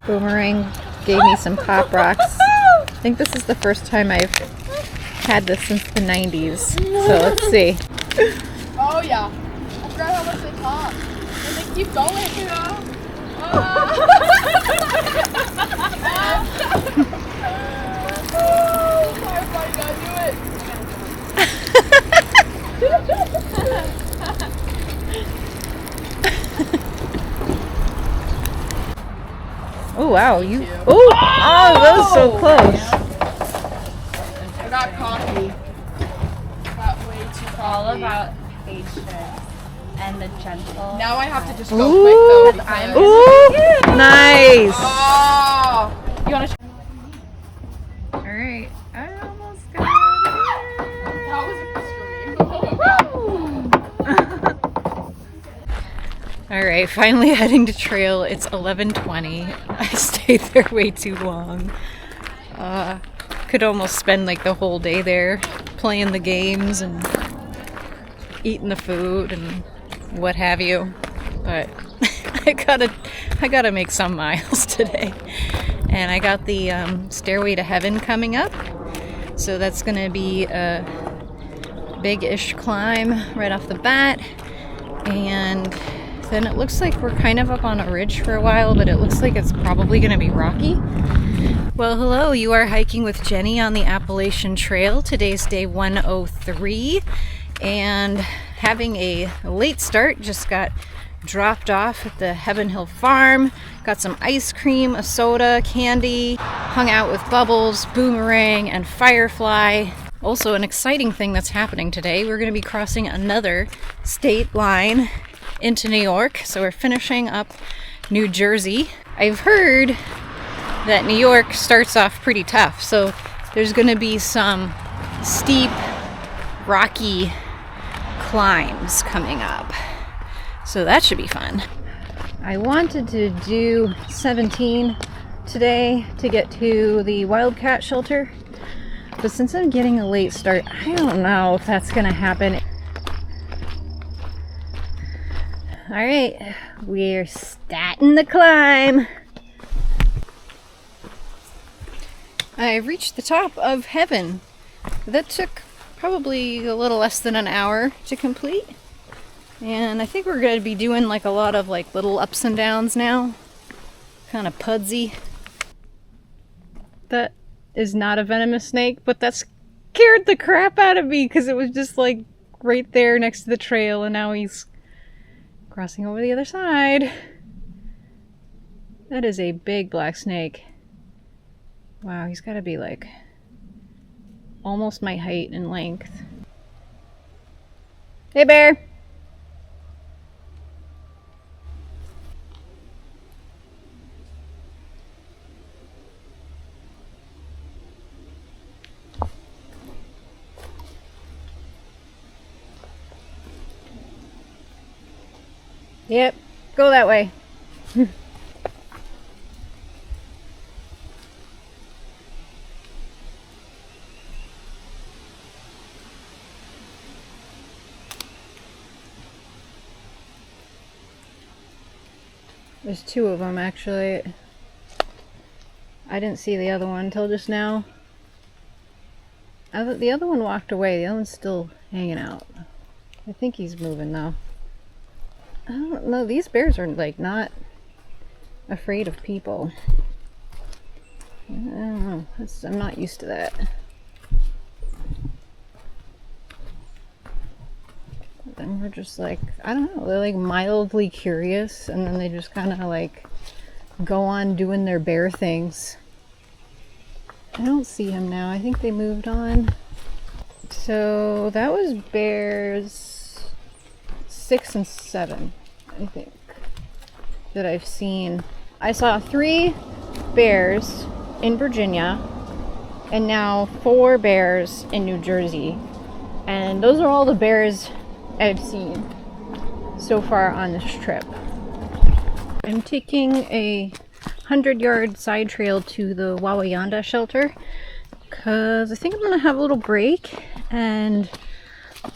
Boomerang gave me some Pop Rocks. I think this is the first time I've had this since the 90s. So let's see. Oh yeah. I forgot how much they pop. And they keep going, you know? Everybody gotta do it. Oh wow, you oh that was so close. I got coffee. Got way too coffee. All about patience and the gentle. Now I have to just go quick though. I'm Ooh, nice. Oh. You want to? All right, I almost got That was extreme. All right, finally heading to trail. It's 11:20. I stayed there way too long. Could almost spend like the whole day there playing the games and eating the food and what have you. But I gotta make some miles today. And I got the Stairway to Heaven coming up. So that's gonna be a big-ish climb right off the bat. And then it looks like we're kind of up on a ridge for a while, but it looks like it's probably going to be rocky. Well, hello, you are hiking with Jenny on the Appalachian Trail. Today's day 103, and having a late start. Just got dropped off at the Heaven Hill Farm, got some ice cream, a soda, candy, hung out with Bubbles, Boomerang, and Firefly. Also, an exciting thing that's happening today, we're going to be crossing another state line into New York. So we're finishing up New Jersey. I've heard that New York starts off pretty tough, so there's going to be some steep, rocky climbs coming up. So that should be fun. I wanted to do 17 today to get to the Wildcat shelter, but since I'm getting a late start, I don't know if that's going to happen. All right, we're starting the climb. I've reached the top of Heaven. That took probably a little less than an hour to complete. And I think we're going to be doing like a lot of like little ups and downs now. Kind of pudsy. That is not a venomous snake, but that scared the crap out of me because it was just like right there next to the trail, and now he's crossing over the other side. That is a big black snake. Wow, he's got to be like almost my height and length. Hey, bear. Yep, go that way. There's two of them actually. I didn't see the other one until just now. The other one walked away. The other one's still hanging out. I think he's moving though. I don't know, these bears are like not afraid of people. I don't know, I'm not used to that. And we're just like, I don't know, they're like mildly curious, and then they just kind of like go on doing their bear things. I don't see him now. I think they moved on. So that was bears 6 and 7, I think, that I've seen. I saw 3 bears in Virginia and now 4 bears in New Jersey. And those are all the bears I've seen so far on this trip. I'm taking a 100-yard side trail to the Wawayanda shelter because I think I'm gonna have a little break and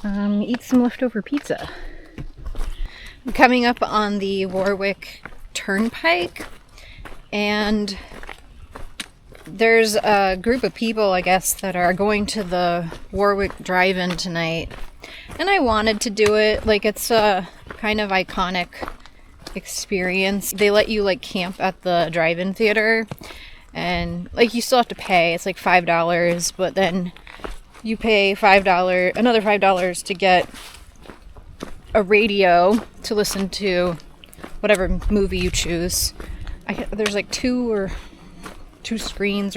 eat some leftover pizza. I'm coming up on the Warwick Turnpike, And there's a group of people, I guess, that are going to the Warwick Drive-In tonight. And I wanted to do it. Like, it's a kind of iconic experience. They let you, like, camp at the drive-in theater. And, like, you still have to pay. It's like $5, but then you pay another $5 to get a radio to listen to whatever movie you choose. There's like two or three screens,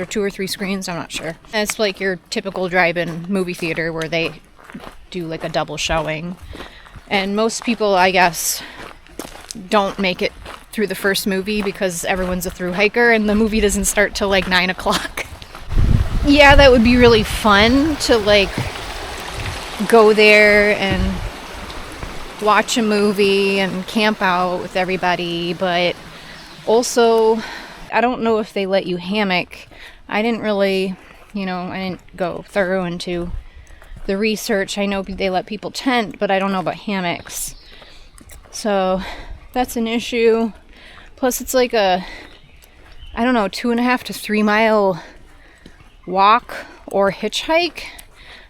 I'm not sure. And it's like your typical drive-in movie theater where they do like a double showing. And most people, I guess, don't make it through the first movie because everyone's a through hiker and the movie doesn't start till like 9 o'clock. Yeah, that would be really fun to like go there and watch a movie and camp out with everybody, but also I don't know if they let you hammock. I didn't really, I didn't go thorough into the research. I know they let people tent, but I don't know about hammocks. So that's an issue. Plus it's like a, 2.5 to 3 mile walk or hitchhike.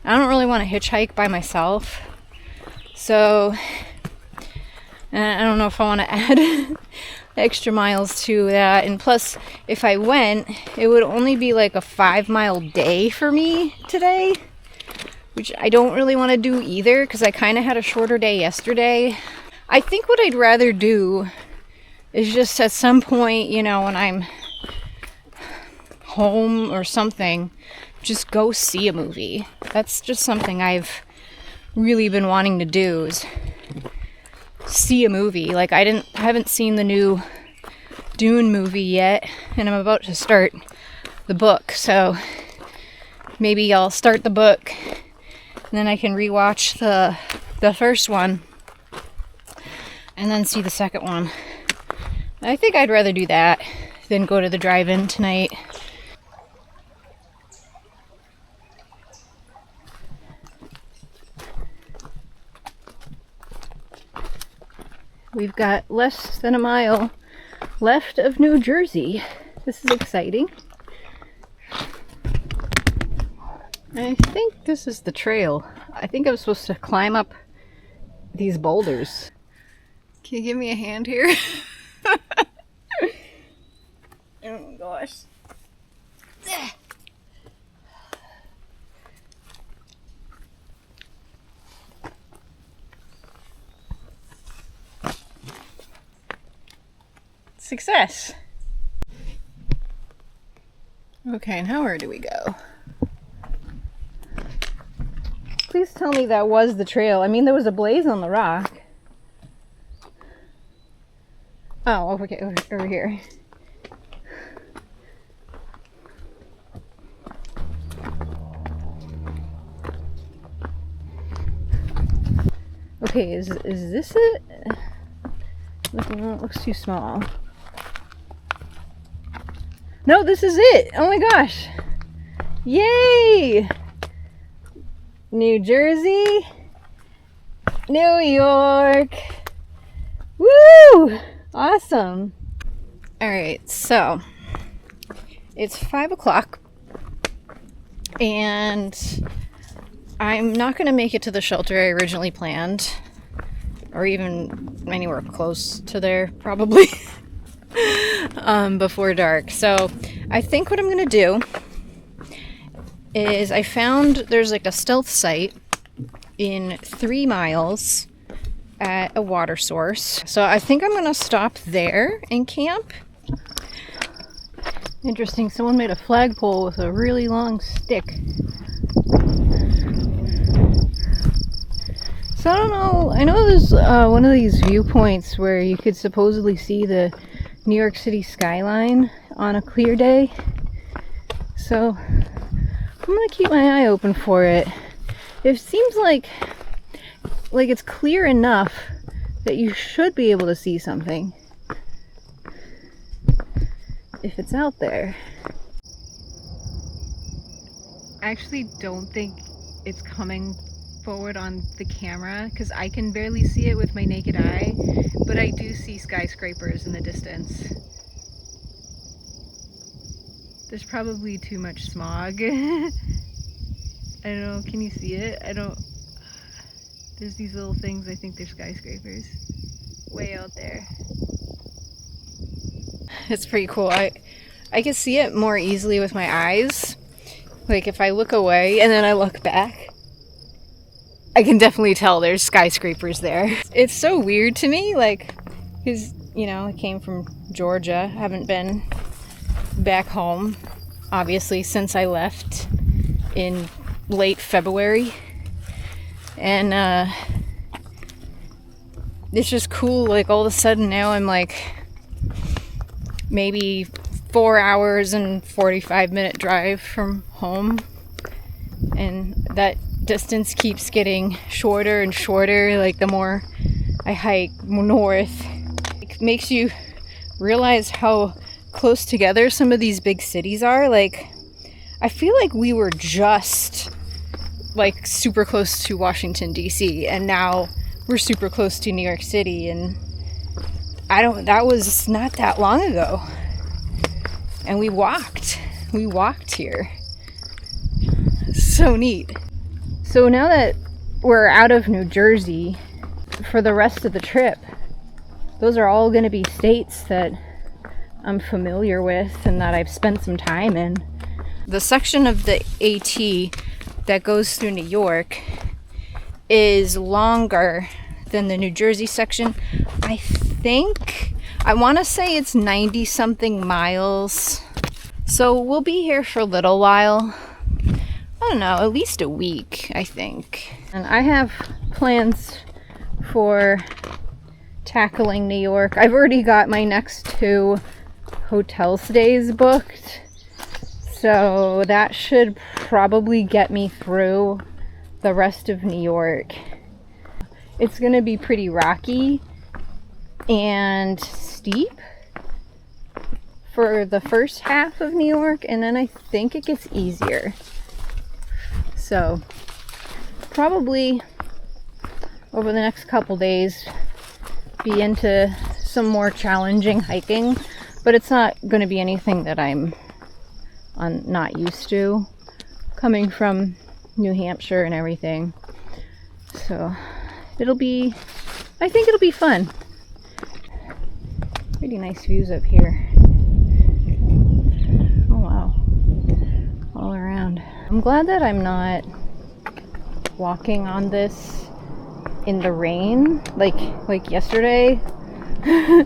I don't really want to hitchhike by myself. So I don't know if I want to add extra miles to that. And plus, if I went, it would only be like a 5-mile day for me today, which I don't really want to do either because I kind of had a shorter day yesterday. I think what I'd rather do is just at some point, when I'm home or something, just go see a movie. That's just something I've really been wanting to do, is see a movie. Like, I haven't seen the new Dune movie yet, and I'm about to start the book, so maybe I'll start the book and then I can rewatch the first one and then see the second one. I think I'd rather do that than go to the drive-in tonight. We've got less than a mile left of New Jersey. This is exciting. I think this is the trail. I think I'm supposed to climb up these boulders. Can you give me a hand here? Oh my gosh. Success. Okay, now where do we go? Please tell me that was the trail. I mean, there was a blaze on the rock. Oh, okay, over here. Okay, is this it? It looks too small. No, this is it! Oh my gosh! Yay! New Jersey, New York. Woo! Awesome. Alright, so it's 5 o'clock and I'm not going to make it to the shelter I originally planned, or even anywhere close to there, probably, before dark. So I think what I'm going to do is I found there's like a stealth site in 3 miles at a water source. So I think I'm going to stop there and camp. Interesting, someone made a flagpole with a really long stick. So I don't know, I know there's one of these viewpoints where you could supposedly see the New York City skyline on a clear day. So I'm gonna keep my eye open for it. It seems like it's clear enough that you should be able to see something if it's out there. I actually don't think it's coming forward on the camera because I can barely see it with my naked eye, but I do see skyscrapers in the distance. There's probably too much smog. I don't know, can you see it? There's these little things, I think they're skyscrapers. Way out there. It's pretty cool. I can see it more easily with my eyes. Like if I look away and then I look back, I can definitely tell there's skyscrapers there. It's so weird to me, like, because, you know, I came from Georgia, haven't been back home, obviously, since I left in late February. And it's just cool, like all of a sudden now I'm like maybe 4 hours and 45-minute drive from home, and that distance keeps getting shorter and shorter, like the more I hike north. It makes you realize how close together some of these big cities are. Like, I feel like we were just like super close to Washington DC, and now we're super close to New York City, and that was not that long ago. And we walked here. So neat. So now that we're out of New Jersey for the rest of the trip, those are all going to be states that I'm familiar with and that I've spent some time in. The section of the AT that goes through New York is longer than the New Jersey section. I want to say it's 90 something miles. So we'll be here for a little while. I don't know, at least a week, I think. And I have plans for tackling New York. I've already got my next 2 hotel stays booked. So that should probably get me through the rest of New York. It's gonna be pretty rocky and steep for the first half of New York, and then I think it gets easier. So probably over the next couple days be into some more challenging hiking, but it's not going to be anything that I'm not used to, coming from New Hampshire and everything. So I think it'll be fun. Pretty nice views up here. Oh wow, all around. I'm glad that I'm not walking on this in the rain like yesterday. I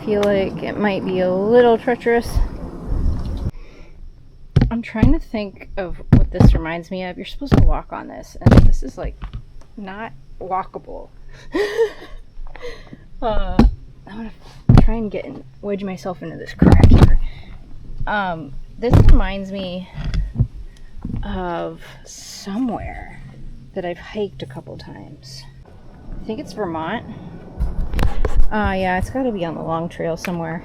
feel like it might be a little treacherous. I'm trying to think of what this reminds me of. You're supposed to walk on this, and this is like not walkable. I'm gonna try and wedge myself into this crack here. This reminds me of somewhere that I've hiked a couple times. I think it's Vermont. Yeah, it's got to be on the long trail somewhere.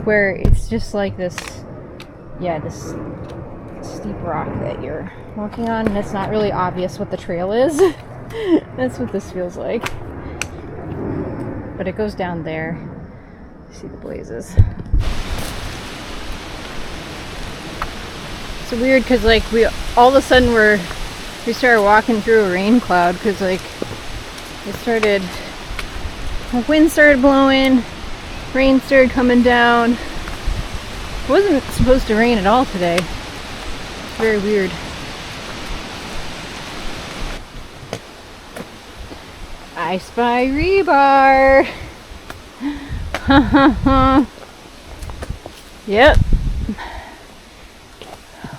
Where it's just like this steep rock that you're walking on, and it's not really obvious what the trail is. That's what this feels like. But it goes down there. See the blazes. It's weird because like all of a sudden we started walking through a rain cloud, because like the wind started blowing, rain started coming down. It wasn't supposed to rain at all today. It's very weird. I spy rebar. Yep.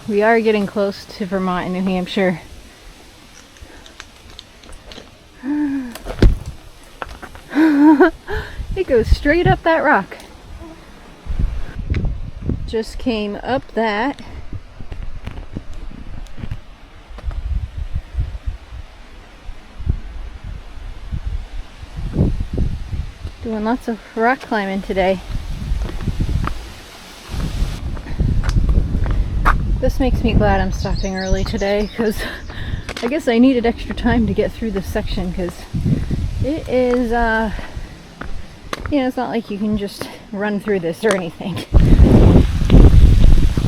We are getting close to Vermont and New Hampshire. It goes straight up that rock. Just came up that. Doing lots of rock climbing today. This makes me glad I'm stopping early today, because I guess I needed extra time to get through this section, because it is you know, it's not like you can just run through this or anything.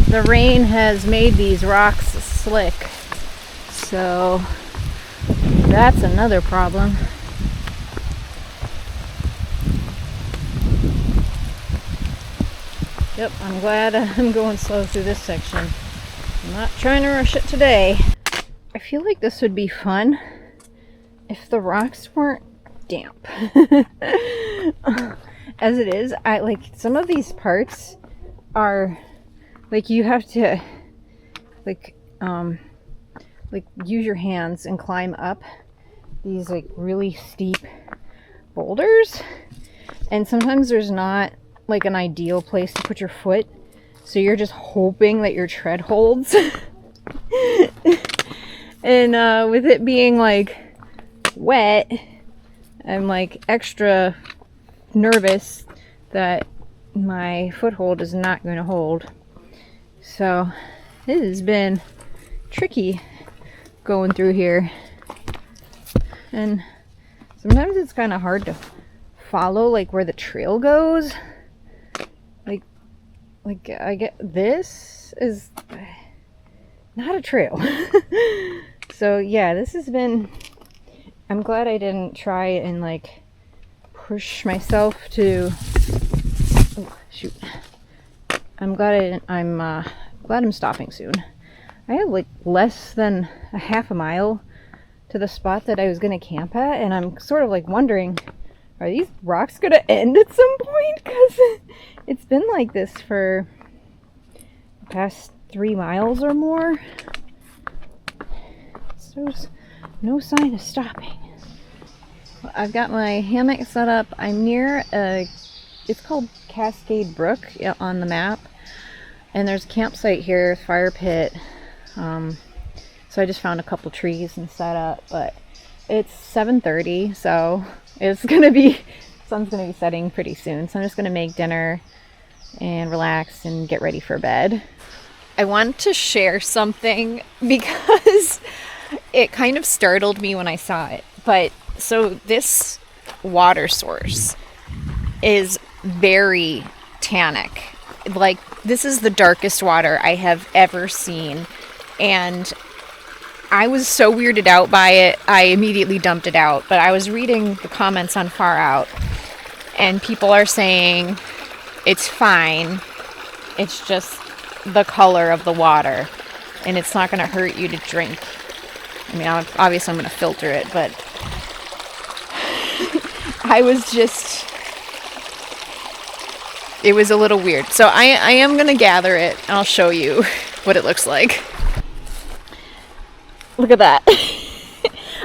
The rain has made these rocks slick, so that's another problem. Yep, I'm glad I'm going slow through this section. I'm not trying to rush it today. I feel like this would be fun if the rocks weren't damp. As it is, I like some of these parts are like you have to like use your hands and climb up these like really steep boulders, and sometimes there's not like an ideal place to put your foot, so you're just hoping that your tread holds. And with it being like wet, I'm like extra nervous that my foothold is not going to hold. So it has been tricky going through here, and sometimes it's kind of hard to follow like where the trail goes. Like I get this is not a trail. So yeah, this has been, I'm glad I didn't try and like push myself to, oh shoot, I'm glad I'm stopping soon. I have like less than a half a mile to the spot that I was gonna camp at, and I'm sort of like wondering, are these rocks gonna end at some point? Because it's been like this for the past 3 miles or more. So there's no sign of stopping. I've got my hammock set up. I'm near it's called Cascade Brook on the map. And there's a campsite here, fire pit. So I just found a couple trees and set up, but it's 7:30, so it's gonna be, sun's gonna be setting pretty soon. So I'm just gonna make dinner and relax and get ready for bed. I want to share something because it kind of startled me when I saw it. But so this water source is very tannic. Like, this is the darkest water I have ever seen, and I was so weirded out by it, I immediately dumped it out. But I was reading the comments on Far Out, and people are saying it's fine, it's just the color of the water, and it's not going to hurt you to drink. I mean, obviously I'm going to filter it, but I was just, it was a little weird. So I am going to gather it, and I'll show you what it looks like. Look at that.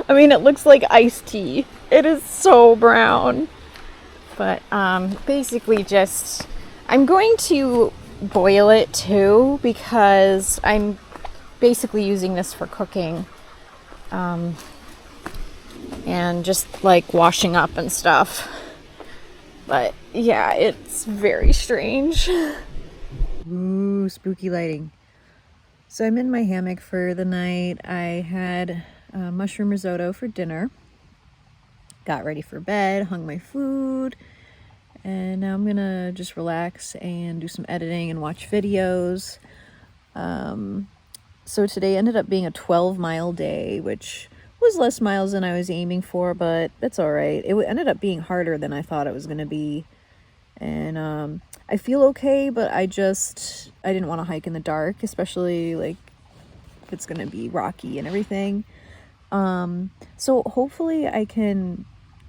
I mean, it looks like iced tea. It is so brown. But basically just, I'm going to boil it too, because I'm basically using this for cooking. And just like washing up and stuff. But yeah, it's very strange. Ooh, spooky lighting. So I'm in my hammock for the night. I had mushroom risotto for dinner. Got ready for bed, hung my food, and now I'm gonna just relax and do some editing and watch videos. So today ended up being a 12-mile day, which was less miles than I was aiming for, but that's all right. It ended up being harder than I thought it was gonna be. And I feel okay, but I didn't want to hike in the dark, especially like if it's gonna be rocky and everything. So hopefully I can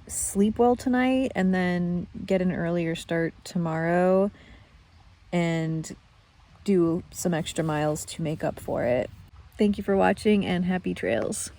sleep well tonight and then get an earlier start tomorrow and do some extra miles to make up for it. Thank you for watching, and happy trails.